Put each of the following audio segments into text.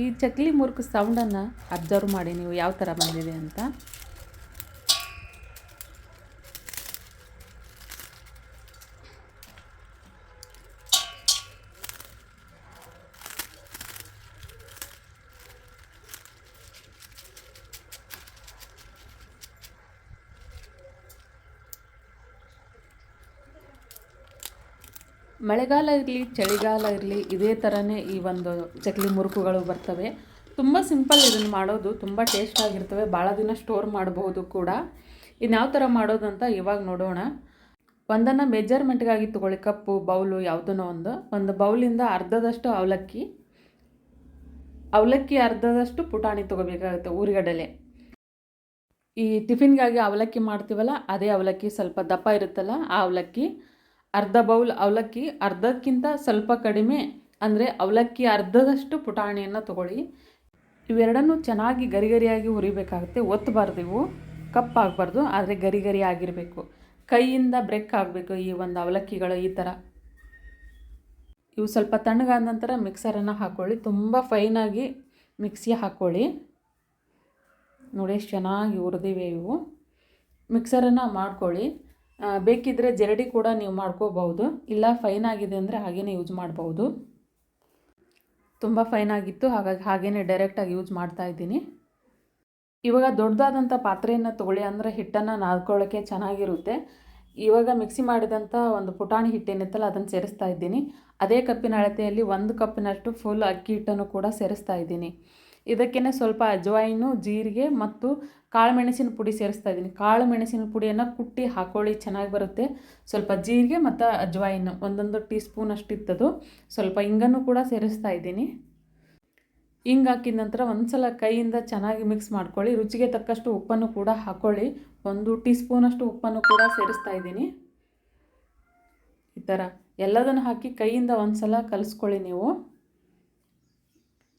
ಈ ಚಕ್ಲಿ ಮುರುಕು ಸೌಂಡನ್ನು ಅಬ್ಸರ್ವ್ ಮಾಡಿ ನೀವು ಯಾವ ಥರ ಬಂದಿದೆ ಅಂತ. ಮಳೆಗಾಲ ಇರಲಿ ಚಳಿಗಾಲ ಇರಲಿ ಇದೇ ಥರನೇ ಈ ಒಂದು ಚಕ್ಲಿ ಮುರುಕುಗಳು ಬರ್ತವೆ. ತುಂಬ ಸಿಂಪಲ್ ಇದನ್ನು ಮಾಡೋದು, ತುಂಬ ಟೇಸ್ಟಾಗಿರ್ತವೆ, ಭಾಳ ದಿನ ಸ್ಟೋರ್ ಮಾಡಬಹುದು ಕೂಡ. ಇನ್ಯಾವ ಥರ ಮಾಡೋದು ಅಂತ ಇವಾಗ ನೋಡೋಣ. ಒಂದನ್ನು ಮೆಜರ್ಮೆಂಟ್ಗಾಗಿ ತೊಗೊಳ್ಳಿ, ಕಪ್ಪು ಬೌಲು ಯಾವುದನ್ನೋ ಒಂದು ಬೌಲಿಂದ ಅರ್ಧದಷ್ಟು ಅವಲಕ್ಕಿ ಅರ್ಧದಷ್ಟು ಪುಟಾಣಿ ತೊಗೋಬೇಕಾಗುತ್ತೆ, ಊರಿಗಡಲೆ. ಈ ಟಿಫಿನ್ಗಾಗಿ ಅವಲಕ್ಕಿ ಮಾಡ್ತೀವಲ್ಲ ಅದೇ ಅವಲಕ್ಕಿ, ಸ್ವಲ್ಪ ದಪ್ಪ ಇರುತ್ತಲ್ಲ ಆ ಅವಲಕ್ಕಿ. ಅರ್ಧ ಬೌಲ್ ಅವಲಕ್ಕಿ, ಅರ್ಧಕ್ಕಿಂತ ಸ್ವಲ್ಪ ಕಡಿಮೆ ಅಂದರೆ ಅವಲಕ್ಕಿ ಅರ್ಧದಷ್ಟು ಪುಟಾಣಿಯನ್ನು ತೊಗೊಳ್ಳಿ. ಇವೆರಡನ್ನೂ ಚೆನ್ನಾಗಿ ಗರಿಗರಿಯಾಗಿ ಹುರಿಬೇಕಾಗುತ್ತೆ. ಒತ್ತಬಾರ್ದು, ಇವು ಕಪ್ಪಾಗಬಾರ್ದು, ಆದರೆ ಗರಿ ಆಗಿರಬೇಕು. ಕೈಯಿಂದ ಬ್ರೇಕ್ ಆಗಬೇಕು ಈ ಒಂದು ಅವಲಕ್ಕಿಗಳು ಈ ಥರ. ಇವು ಸ್ವಲ್ಪ ತಣ್ಣಗಾದ ನಂತರ ಮಿಕ್ಸರನ್ನು ಹಾಕ್ಕೊಳ್ಳಿ. ತುಂಬ ಫೈನಾಗಿ ಮಿಕ್ಸಿ ಹಾಕ್ಕೊಳ್ಳಿ. ನೋಡಿ ಎಷ್ಟು ಚೆನ್ನಾಗಿ ಹುರಿದಿವೆ ಇವು. ಮಿಕ್ಸರನ್ನು ಮಾಡ್ಕೊಳ್ಳಿ. ಬೇಕಿದ್ದರೆ ಜರಡಿ ಕೂಡ ನೀವು ಮಾಡ್ಕೋಬಹುದು, ಇಲ್ಲ ಫೈನ್ ಆಗಿದೆ ಅಂದರೆ ಹಾಗೇ ಯೂಸ್ ಮಾಡ್ಬೋದು. ತುಂಬ ಫೈನ್ ಆಗಿತ್ತು, ಹಾಗಾಗಿ ಹಾಗೇ ಡೈರೆಕ್ಟಾಗಿ ಯೂಸ್ ಮಾಡ್ತಾಯಿದ್ದೀನಿ. ಇವಾಗ ದೊಡ್ಡದಾದಂಥ ಪಾತ್ರೆಯನ್ನು ತೊಗೊಳ್ಳಿ, ಅಂದರೆ ಹಿಟ್ಟನ್ನು ನಾದ್ಕೊಳ್ಳೋಕ್ಕೆ ಚೆನ್ನಾಗಿರುತ್ತೆ. ಇವಾಗ ಮಿಕ್ಸಿ ಮಾಡಿದಂಥ ಒಂದು ಪುಟಾಣಿ ಹಿಟ್ಟೇನಿತ್ತಲ್ಲ ಅದನ್ನು ಸೇರಿಸ್ತಾ ಇದ್ದೀನಿ. ಅದೇ ಕಪ್ಪಿನ ಅಳತೆಯಲ್ಲಿ 1 ಕಪ್ಪಿನಷ್ಟು ಫುಲ್ ಅಕ್ಕಿ ಹಿಟ್ಟನ್ನು ಕೂಡ ಸೇರಿಸ್ತಾ ಇದ್ದೀನಿ. ಇದಕ್ಕೇ ಸ್ವಲ್ಪ ಅಜ್ವಾಯಿನು, ಜೀರಿಗೆ ಮತ್ತು ಕಾಳು ಮೆಣಸಿನ ಪುಡಿ ಸೇರಿಸ್ತಾ ಇದ್ದೀನಿ. ಕಾಳು ಮೆಣಸಿನ ಪುಡಿಯನ್ನು ಕುಟ್ಟಿ ಹಾಕ್ಕೊಳ್ಳಿ, ಚೆನ್ನಾಗಿ ಬರುತ್ತೆ. ಸ್ವಲ್ಪ ಜೀರಿಗೆ ಮತ್ತು ಅಜ್ವಾಯಿನು 1 ಟೀ ಸ್ಪೂನ್ ಅಷ್ಟಿತ್ತದು. ಸ್ವಲ್ಪ ಹಿಂಗನ್ನು ಕೂಡ ಸೇರಿಸ್ತಾ ಇದ್ದೀನಿ. ಹಿಂಗೆ ಹಾಕಿದ ನಂತರ ಒಂದು ಸಲ ಕೈಯಿಂದ ಚೆನ್ನಾಗಿ ಮಿಕ್ಸ್ ಮಾಡ್ಕೊಳ್ಳಿ. ರುಚಿಗೆ ತಕ್ಕಷ್ಟು ಉಪ್ಪನ್ನು ಕೂಡ ಹಾಕ್ಕೊಳ್ಳಿ. 1 ಟೀ ಸ್ಪೂನಷ್ಟು ಉಪ್ಪನ್ನು ಕೂಡ ಸೇರಿಸ್ತಾ ಇದ್ದೀನಿ. ಈ ಥರ ಎಲ್ಲದನ್ನು ಹಾಕಿ ಕೈಯಿಂದ ಒಂದು ಸಲ ಕಲಿಸ್ಕೊಳ್ಳಿ ನೀವು.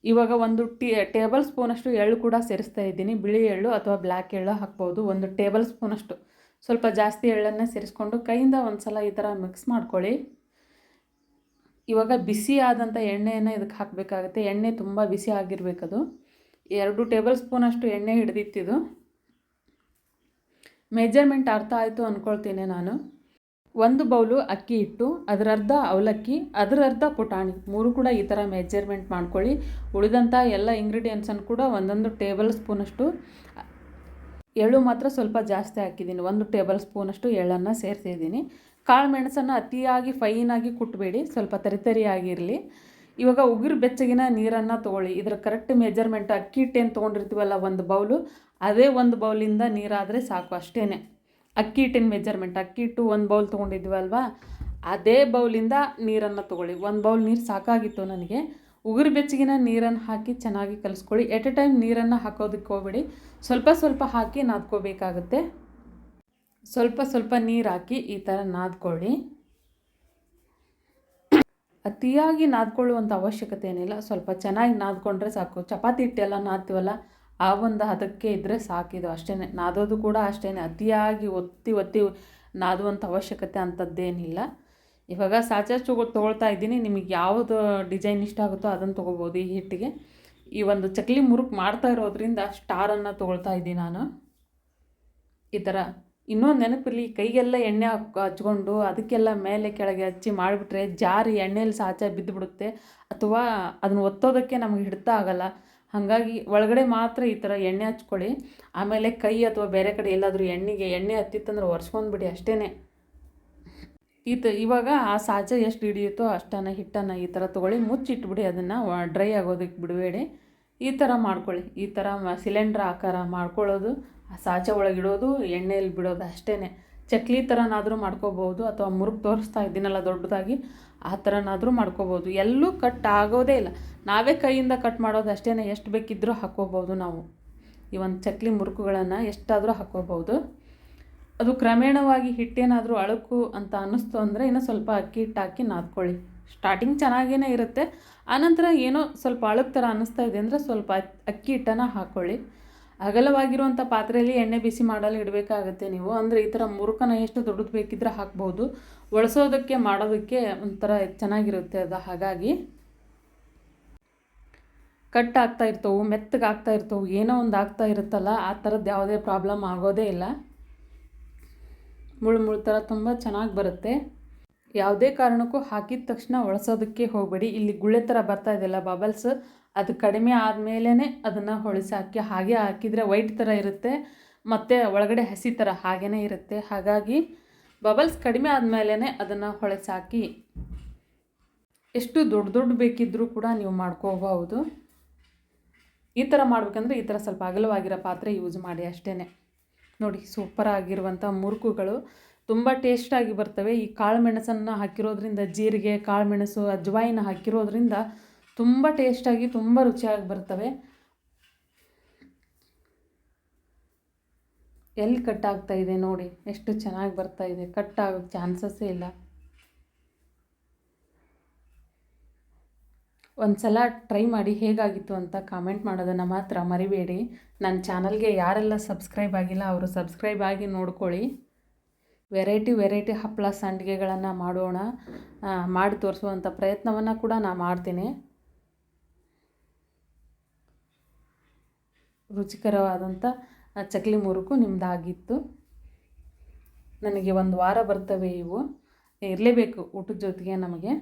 ಇವಾಗ 1 ಟೇಬಲ್ ಸ್ಪೂನಷ್ಟು ಎಳ್ಳು ಕೂಡ ಸೇರಿಸ್ತಾ ಇದ್ದೀನಿ. ಬಿಳಿ ಎಳ್ಳು ಅಥವಾ ಬ್ಲ್ಯಾಕ್ ಎಳ್ಳು ಹಾಕ್ಬೋದು. 1 ಟೇಬಲ್ ಸ್ಪೂನಷ್ಟು, ಸ್ವಲ್ಪ ಜಾಸ್ತಿ ಎಳ್ಳನ್ನು ಸೇರಿಸ್ಕೊಂಡು ಕೈಯಿಂದ ಒಂದು ಸಲ ಈ ಥರ ಮಿಕ್ಸ್ ಮಾಡ್ಕೊಳ್ಳಿ. ಇವಾಗ ಬಿಸಿ ಆದಂಥ ಎಣ್ಣೆಯನ್ನು ಇದಕ್ಕೆ ಹಾಕಬೇಕಾಗುತ್ತೆ. ಎಣ್ಣೆ ತುಂಬ ಬಿಸಿ ಆಗಿರಬೇಕದು. 2 ಟೇಬಲ್ ಸ್ಪೂನಷ್ಟು ಎಣ್ಣೆ ಹಿಡಿದಿತ್ತಿದು. ಮೆಜರ್ಮೆಂಟ್ ಅರ್ಥ ಆಯಿತು ಅಂದ್ಕೊಳ್ತೀನಿ ನಾನು. 1 ಬೌಲು ಅಕ್ಕಿ ಹಿಟ್ಟು, ಅದರರ್ಧ ಅವಲಕ್ಕಿ, ಅದರರ್ಧ ಪುಟಾಣಿ, 3 ಕೂಡ ಈ ಥರ ಮೆಜರ್ಮೆಂಟ್ ಮಾಡ್ಕೊಳ್ಳಿ. ಉಳಿದಂಥ ಎಲ್ಲ ಇಂಗ್ರೀಡಿಯೆಂಟ್ಸನ್ನು ಕೂಡ 1 ಟೇಬಲ್ ಸ್ಪೂನಷ್ಟು, ಎಳ್ಳು ಮಾತ್ರ ಸ್ವಲ್ಪ ಜಾಸ್ತಿ ಹಾಕಿದ್ದೀನಿ. 1 ಟೇಬಲ್ ಸ್ಪೂನಷ್ಟು ಎಳ್ಳನ್ನು ಸೇರಿಸಿದ್ದೀನಿ. ಕಾಳು ಮೆಣಸನ್ನು ಅತಿಯಾಗಿ ಫೈನಾಗಿ ಕುಟ್ಟಬೇಡಿ, ಸ್ವಲ್ಪ ತರಿತರಿಯಾಗಿರಲಿ. ಇವಾಗ ಉಗುರು ಬೆಚ್ಚಗಿನ ನೀರನ್ನು ತೊಗೊಳ್ಳಿ. ಇದರ ಕರೆಕ್ಟ್ ಮೆಜರ್ಮೆಂಟ್ ಅಕ್ಕಿ ಹಿಟ್ಟೇನು ತೊಗೊಂಡಿರ್ತೀವಲ್ಲ 1 ಬೌಲು, ಅದೇ 1 ಬೌಲಿಂದ ನೀರಾದರೆ ಸಾಕು, ಅಷ್ಟೇ. ಅಕ್ಕಿ ಹಿಟ್ಟಿನ ಮೆಜರ್ಮೆಂಟ್, ಅಕ್ಕಿ ಹಿಟ್ಟು 1 ಬೌಲ್ ತೊಗೊಂಡಿದ್ವಲ್ವ ಅದೇ ಬೌಲಿಂದ ನೀರನ್ನು ತೊಗೊಳ್ಳಿ. 1 ಬೌಲ್ ನೀರು ಸಾಕಾಗಿತ್ತು ನನಗೆ. ಉಗುರು ಬೆಚ್ಚಗಿನ ನೀರನ್ನು ಹಾಕಿ ಚೆನ್ನಾಗಿ ಕಲಿಸ್ಕೊಳ್ಳಿ. ಎಟ್ ಎ ಟೈಮ್ ನೀರನ್ನು ಹಾಕೋದಕ್ಕೆ ಹೋಗಬೇಡಿ, ಸ್ವಲ್ಪ ಸ್ವಲ್ಪ ಹಾಕಿ ನಾದ್ಕೋಬೇಕಾಗುತ್ತೆ. ಸ್ವಲ್ಪ ಸ್ವಲ್ಪ ನೀರು ಹಾಕಿ ಈ ಥರ ನಾದ್ಕೊಳ್ಳಿ. ಅತಿಯಾಗಿ ನಾದ್ಕೊಳ್ಳುವಂಥ ಅವಶ್ಯಕತೆ ಏನಿಲ್ಲ, ಸ್ವಲ್ಪ ಚೆನ್ನಾಗಿ ನಾದ್ಕೊಂಡ್ರೆ ಸಾಕು. ಚಪಾತಿ ಹಿಟ್ಟೆಲ್ಲ ನಾದ್ತೀವಲ್ಲ ಆ ಒಂದು ಹದಕ್ಕೆ ಇದ್ದರೆ ಸಾಕಿದು, ಅಷ್ಟೇ. ನಾದೋದು ಕೂಡ ಅಷ್ಟೇ, ಅತಿಯಾಗಿ ಒತ್ತಿ ನಾದುವಂಥ ಅವಶ್ಯಕತೆ ಅಂಥದ್ದೇನಿಲ್ಲ. ಇವಾಗ ಸಾಚಾ ತೊಗೊಳ್ತಾ ಇದ್ದೀನಿ. ನಿಮಗೆ ಯಾವುದು ಡಿಸೈನ್ ಇಷ್ಟ ಆಗುತ್ತೋ ಅದನ್ನು ತೊಗೋಬೋದು. ಈ ಹಿಟ್ಟಿಗೆ ಈ ಒಂದು ಚಕ್ಲಿ ಮುರುಕು ಮಾಡ್ತಾ ಇರೋದ್ರಿಂದ ಸ್ಟಾರನ್ನು ತೊಗೊಳ್ತಾ ಇದ್ದೀನಿ ನಾನು. ಈ ಥರ ಇನ್ನೊಂದು ನೆನಪಿರಲಿ, ಕೈಗೆಲ್ಲ ಎಣ್ಣೆ ಹಚ್ಕೊಂಡು ಅದಕ್ಕೆಲ್ಲ ಮೇಲೆ ಕೆಳಗೆ ಹಚ್ಚಿ ಮಾಡಿಬಿಟ್ರೆ ಜಾರಿ ಎಣ್ಣೆಯಲ್ಲಿ ಸಾಚಾ ಬಿದ್ದುಬಿಡುತ್ತೆ, ಅಥವಾ ಅದನ್ನು ಒತ್ತೋದಕ್ಕೆ ನಮಗೆ ಹಿಡ್ತಾ ಆಗಲ್ಲ. ಹಾಗಾಗಿ ಒಳಗಡೆ ಮಾತ್ರ ಈ ಥರ ಎಣ್ಣೆ ಹಚ್ಕೊಳ್ಳಿ. ಆಮೇಲೆ ಕೈ ಅಥವಾ ಬೇರೆ ಕಡೆ ಎಲ್ಲಾದರೂ ಎಣ್ಣೆ ಹತ್ತಿತ್ತಂದ್ರೆ ಒರೆಸ್ಕೊಂಡ್ಬಿಡಿ, ಅಷ್ಟೇ. ಇವಾಗ ಆ ಸಾಚ ಎಷ್ಟು ಹಿಡಿಯುತ್ತೋ ಅಷ್ಟನ್ನು ಹಿಟ್ಟನ್ನು ಈ ಥರ ತೊಗೊಳ್ಳಿ, ಮುಚ್ಚಿಟ್ಬಿಡಿ. ಅದನ್ನು ಡ್ರೈ ಆಗೋದಕ್ಕೆ ಬಿಡಬೇಡಿ. ಈ ಥರ ಮಾಡ್ಕೊಳ್ಳಿ. ಈ ಥರ ಸಿಲಿಂಡ್ರ್ ಆಕಾರ ಮಾಡ್ಕೊಳ್ಳೋದು, ಆ ಸಾಚ ಒಳಗಿಡೋದು, ಎಣ್ಣೆಯಲ್ಲಿ ಬಿಡೋದು, ಅಷ್ಟೇ. ಚಕ್ಲಿ ಥರನಾದರೂ ಮಾಡ್ಕೋಬೋದು, ಅಥವಾ ಮುರುಕು ತೋರಿಸ್ತಾ ಇದ್ದೀನಲ್ಲ ದೊಡ್ಡದಾಗಿ ಆ ಥರನಾದರೂ ಮಾಡ್ಕೋಬೋದು. ಎಲ್ಲೂ ಕಟ್ ಆಗೋದೇ ಇಲ್ಲ. ನಾವೇ ಕೈಯಿಂದ ಕಟ್ ಮಾಡೋದು ಅಷ್ಟೇ. ಎಷ್ಟು ಬೇಕಿದ್ದರೂ ಹಾಕ್ಕೋಬೋದು ನಾವು. ಈ ಒಂದು ಚಕ್ಲಿ ಮುರುಕುಗಳನ್ನು ಎಷ್ಟಾದರೂ ಹಾಕ್ಕೋಬೋದು. ಅದು ಕ್ರಮೇಣವಾಗಿ ಹಿಟ್ಟೇನಾದರೂ ಅಳುಕು ಅಂತ ಅನ್ನಿಸ್ತು ಅಂದರೆ ಇನ್ನೂ ಸ್ವಲ್ಪ ಅಕ್ಕಿ ಹಿಟ್ಟು ಹಾಕಿ ನಾದ್ಕೊಳ್ಳಿ. ಸ್ಟಾರ್ಟಿಂಗ್ ಚೆನ್ನಾಗೇ ಇರುತ್ತೆ, ಆನಂತರ ಏನೋ ಸ್ವಲ್ಪ ಅಳುಕು ಥರ ಅನ್ನಿಸ್ತಾ ಇದೆ ಅಂದರೆ ಸ್ವಲ್ಪ ಅಕ್ಕಿ ಹಿಟ್ಟನ್ನು ಹಾಕ್ಕೊಳ್ಳಿ. ಅಗಲವಾಗಿರುವಂಥ ಪಾತ್ರೆಯಲ್ಲಿ ಎಣ್ಣೆ ಬಿಸಿ ಮಾಡಲು ಇಡಬೇಕಾಗುತ್ತೆ ನೀವು. ಅಂದರೆ ಈ ಥರ ಮುರುಕನ್ನು ಎಷ್ಟು ದೊಡ್ಡದು ಬೇಕಿದ್ರೆ ಹಾಕ್ಬೋದು. ಒಳಸೋದಕ್ಕೆ ಮಾಡೋದಕ್ಕೆ ಒಂಥರ ಚೆನ್ನಾಗಿರುತ್ತೆ ಅದು. ಹಾಗಾಗಿ ಕಟ್ ಆಗ್ತಾ ಇರ್ತವೆ, ಮೆತ್ತಗೆ ಆಗ್ತಾ ಇರ್ತವೆ, ಏನೋ ಒಂದು ಆಗ್ತಾ ಇರುತ್ತಲ್ಲ, ಆ ಥರದ್ದು ಯಾವುದೇ ಪ್ರಾಬ್ಲಮ್ ಆಗೋದೇ ಇಲ್ಲ. ಮುಳ್ಳು ಥರ ತುಂಬ ಚೆನ್ನಾಗಿ ಬರುತ್ತೆ. ಯಾವುದೇ ಕಾರಣಕ್ಕೂ ಹಾಕಿದ ತಕ್ಷಣ ಒಳಸೋದಕ್ಕೆ ಹೋಗಬೇಡಿ. ಇಲ್ಲಿ ಗುಳ್ಳೆ ಥರ ಬರ್ತಾ ಇದೆಯಲ್ಲ ಬಬಲ್ಸ್, ಅದು ಕಡಿಮೆ ಆದಮೇಲೆ ಅದನ್ನು ಹೊಳಿಸಿ ಹಾಕಿ. ಹಾಗೆ ಹಾಕಿದರೆ ವೈಟ್ ಥರ ಇರುತ್ತೆ, ಮತ್ತು ಒಳಗಡೆ ಹಸಿ ಥರ ಹಾಗೇ ಇರುತ್ತೆ. ಹಾಗಾಗಿ ಬಬಲ್ಸ್ ಕಡಿಮೆ ಆದಮೇಲೆ ಅದನ್ನು ಹೊಳಿಸಿ ಹಾಕಿ. ಎಷ್ಟು ದೊಡ್ಡ ಬೇಕಿದ್ದರೂ ಕೂಡ ನೀವು ಮಾಡ್ಕೋಬಹುದು. ಈ ಥರ ಮಾಡ್ಬೇಕಂದ್ರೆ ಈ ಥರ ಸ್ವಲ್ಪ ಅಗಲವಾಗಿರೋ ಪಾತ್ರೆ ಯೂಸ್ ಮಾಡಿ ಅಷ್ಟೇ. ನೋಡಿ, ಸೂಪರ್ ಆಗಿರುವಂಥ ಮುರುಕುಗಳು ತುಂಬ ಟೇಸ್ಟಾಗಿ ಬರ್ತವೆ. ಈ ಕಾಳು ಮೆಣಸನ್ನು ಹಾಕಿರೋದ್ರಿಂದ, ಜೀರಿಗೆ, ಕಾಳು ಮೆಣಸು, ಅಜ್ವಾಯಿನ ಹಾಕಿರೋದ್ರಿಂದ ತುಂಬ ಟೇಸ್ಟಾಗಿ ತುಂಬ ರುಚಿಯಾಗಿ ಬರ್ತವೆ. ಎಲ್ಲಿ ಕಟ್ ಆಗ್ತಾ ಇದೆ ನೋಡಿ, ಎಷ್ಟು ಚೆನ್ನಾಗಿ ಬರ್ತಾ ಇದೆ. ಕಟ್ ಆಗೋಕ್ಕೆ ಚಾನ್ಸಸ್ಸೇ ಇಲ್ಲ. ಒಂದು ಸಲ ಟ್ರೈ ಮಾಡಿ ಹೇಗಾಗಿತ್ತು ಅಂತ ಕಾಮೆಂಟ್ ಮಾಡೋದನ್ನು ಮಾತ್ರ ಮರಿಬೇಡಿ. ನನ್ನ ಚಾನಲ್ಗೆ ಯಾರೆಲ್ಲ ಸಬ್ಸ್ಕ್ರೈಬ್ ಆಗಿಲ್ಲ ಅವರು ಸಬ್ಸ್ಕ್ರೈಬ್ ಆಗಿ ನೋಡ್ಕೊಳ್ಳಿ. ವೆರೈಟಿ ಹಪ್ಪಳ ಸಂಡಿಗೆಗಳನ್ನು ಮಾಡೋಣ, ಮಾಡಿ ತೋರಿಸುವಂಥ ಪ್ರಯತ್ನವನ್ನು ಕೂಡ ನಾನು ಮಾಡ್ತೀನಿ. ರುಚಿಕರವಾದಂಥ ಚಕ್ಲಿ ಮುರುಕು ನಿಮ್ಮದಾಗಿತ್ತು. ನನಗೆ 1 ವಾರ ಬರ್ತವೆ ಇವು, ಇರಲೇಬೇಕು ಊಟದ ಜೊತೆಗೆ ನಮಗೆ.